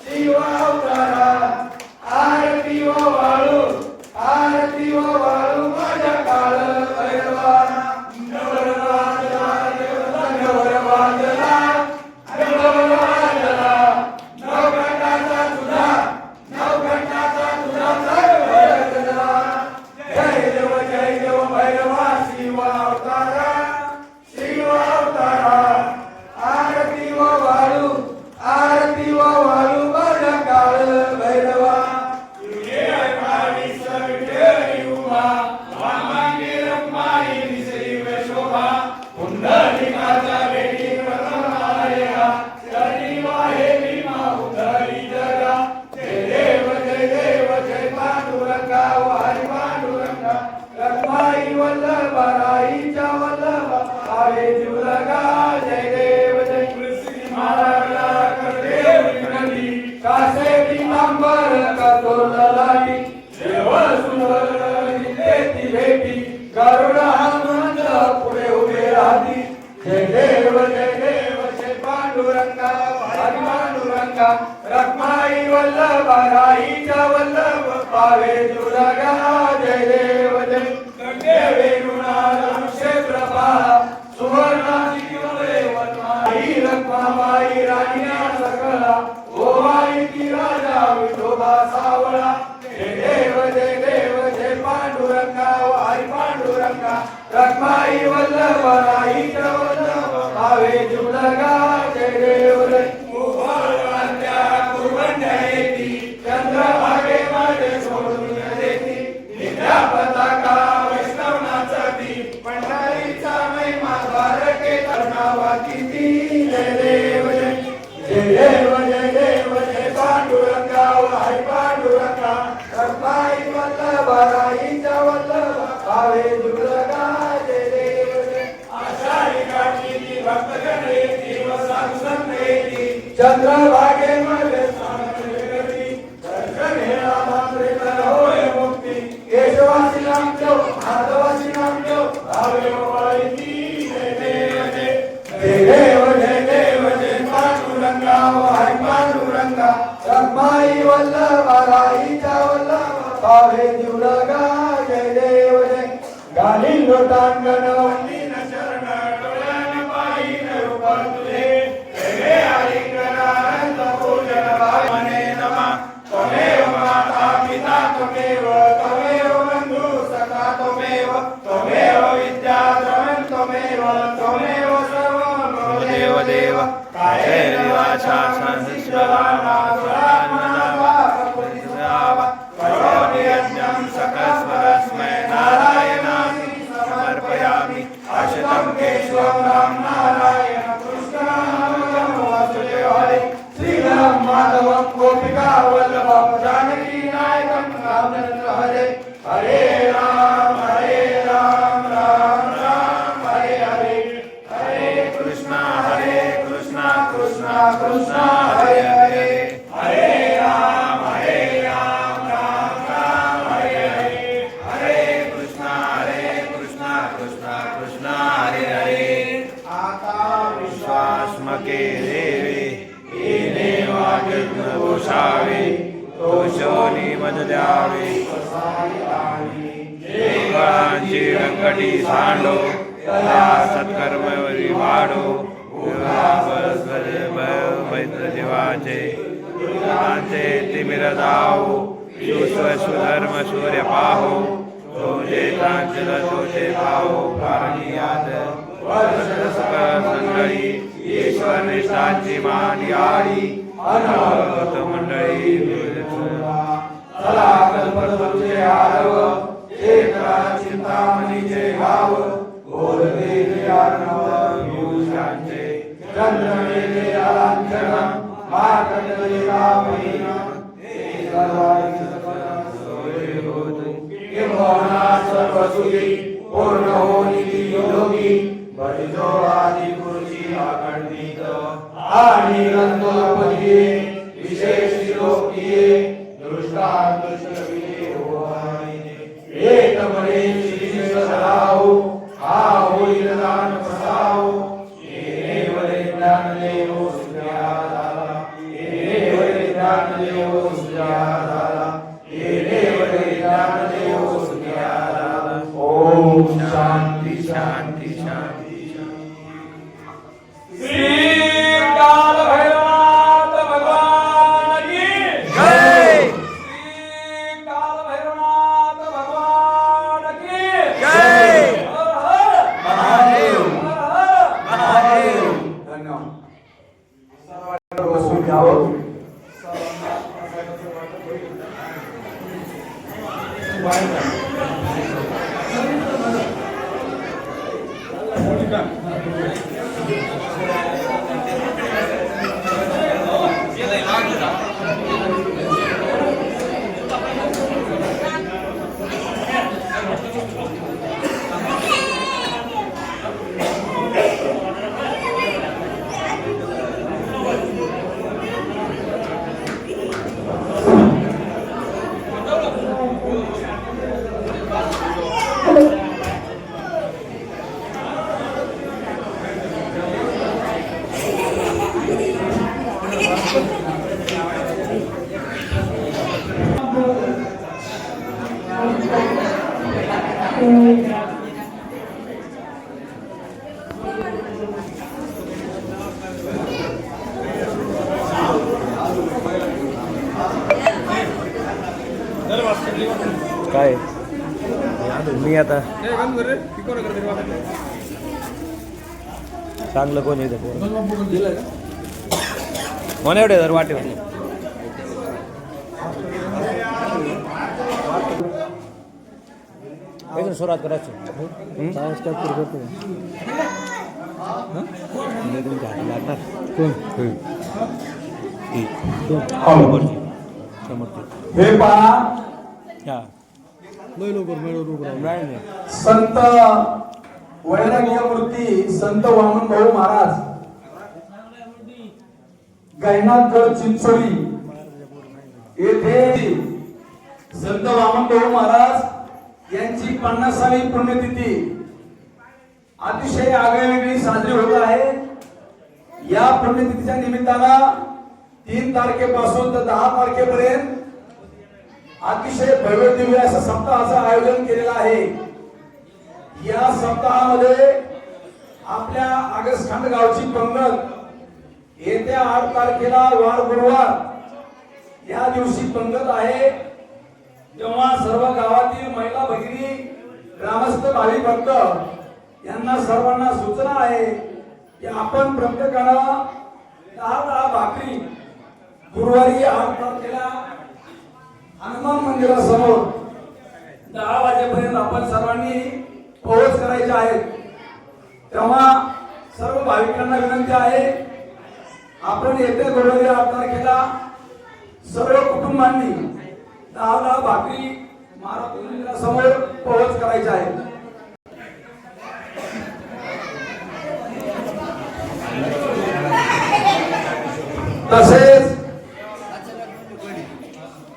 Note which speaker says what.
Speaker 1: शिव अवतारा आरती आरती वाळू आरती वाळू माझ्या काळ भैरवा डमर वाजला डमर वाजला डमर वाजला नवघंटाचा तुझा भैरवा जय देव भैरवा शिव अवतारा आरती वाळू माझ्या काळ भैरवा रखमाई वल्लभ राईच्या वल्लभ आहे जुलगा जय देव जय कृष्ण महाराज करते विनंती कासे पितांबर कतोललाटी देव सुंदर नितेती भेटी गरुड हनुमंत पुढे उभे राहती जय देव जय पांडुरंगा हरी पांडुरंगा रखमाई वल्लभ राईच्या वल्लभ पावे जुलगा जय देव जय क्षेत्र सुवर्णाची रखमाई राणीया सकला ओवाई की राजा विठोबा सावळा जय देव जय पांडुरंगा हरी पांडुरंगा रखमाई वल्लभ राईच्या वल्लभ भावे जुलगा जय देव जय चंद्रभागे माझे सोडून देती निद्रा पताका वैष्णव नाचती पंढरीचा महिमा द्वारके कर्णावाती जय देव जय पांडुरंगा हरी पांडुरंगा रखमाई वल्लभ राईच्या वल्लभ भावे जुलगा जय देव जय आषाढी कार्तिकी भक्तगण येती व साधू संत येती चंद्रभागे मध्ये केशवासी नाम देव माधवासी नाम देव भावे वाळीती जय देव जय पांडुरंगा हरी पांडुरंगा रखमाई वल्लभ राईच्या वल्लभ भावे जुलगा जय देव जय गाली लोटांगण वंदीन शरण डोळ्यान पाहिन रूप तुझे वेगळे आलिंगनानंद पूजन भावने नमा त्वमेव माता पिता त्वमेव बंधु सखा त्वमेव विद्या त्वमेव सर्वं देव देव काये वाचा संस्कृताना करोमि सकस्वरस्मै नारायणामि समर्पयामि अशतं केशवं राम नारायण कृष्णं वासुदेव हरे श्रीराम माधवं गोपिका वल्लभं जानकी नायकं रामचंद्र हरे हरे राम राम राम हरे हरे हरे कृष्णा कृष्णा कृष्णा हरे हरे हरे राम राम राम हरे हरे हरे कृष्णा कृष्णा कृष्णा हरे हरे आता विश्वासमके देवे येने वाग्यज्ञ घोषावे तोषोनी मद द्यावे देवांची रंगटी सांडो त्याला सत्कर्मवरी वाढो मैत्र जीवाचे तिमिर जाओ सुधर्म सूर्य पाहो तोजे कांचन तोजे पाहो कारणी याद संगळी ईश्वर निष्ठांची मांडी आडी अनागत मंडळी चला कल्पतरुचे आरव चिंतामणीचे गाव गोरदेवी आर्णव विभूषांचे चंद्रमेले लांछन मार्कंडेय रामहीन हे सर्वांचे सोय होते किंबहुना सर्वसुखी पूर्ण होई योगी बलिजो आदि गुरुची अखंडित आणि नंदोपदी विशेष लोकीये दृष्टांतुष्टविये होवाने एक बळे श्री सदाहो हा होईल दान प्रसाहो ये वरे ज्ञान देवो सुजाला ये वरे ज्ञान देवो सुजाला ये
Speaker 2: काय मी आता चांगलं कोण येतं कोण एवढे जर वाटे सुरुवात करायची लागणार कोण
Speaker 1: हे पहा संत वैराग्य मूर्ती संत वामन भाऊ महाराज गायनाथगड चिंचोली येथे संत वामन भाऊ महाराज यांची 50वी पुण्यतिथी अतिशय आगळीवेगळी साजरी होत आहे। या पुण्यतिथीच्या निमित्तानं 3 तारखेपासून तर 10 तारखेपर्यंत अतिशय भव्य दिव्य असं सप्ताहाचं आयोजन केलेलं आहे। या सप्ताहामध्ये आपल्या आगसखंड गावची पंगत येत्या 8 तारखेला वार गुरुवार या दिवशी पंगत आहे। तेव्हा सर्व गावातील महिला भगिनी ग्रामस्थ भावी भक्त यांना सर्वांना सूचना आहे की आपण प्रत्येकानं 10 भाकरी गुरुवारी 8 तारखेला हनुमान मंदिरासमोर 10 वाजेपर्यंत आपण सर्वांनी पोहोच करायचे आहेत। तेव्हा सर्व भाविकांना विनंती आहे आपण येत्या गुरुवारी 8 तारखेला सर्व कुटुंबांनी 10 भाकरी महाराज मंदिरासमोर पोहोच करायचे आहे। तसेच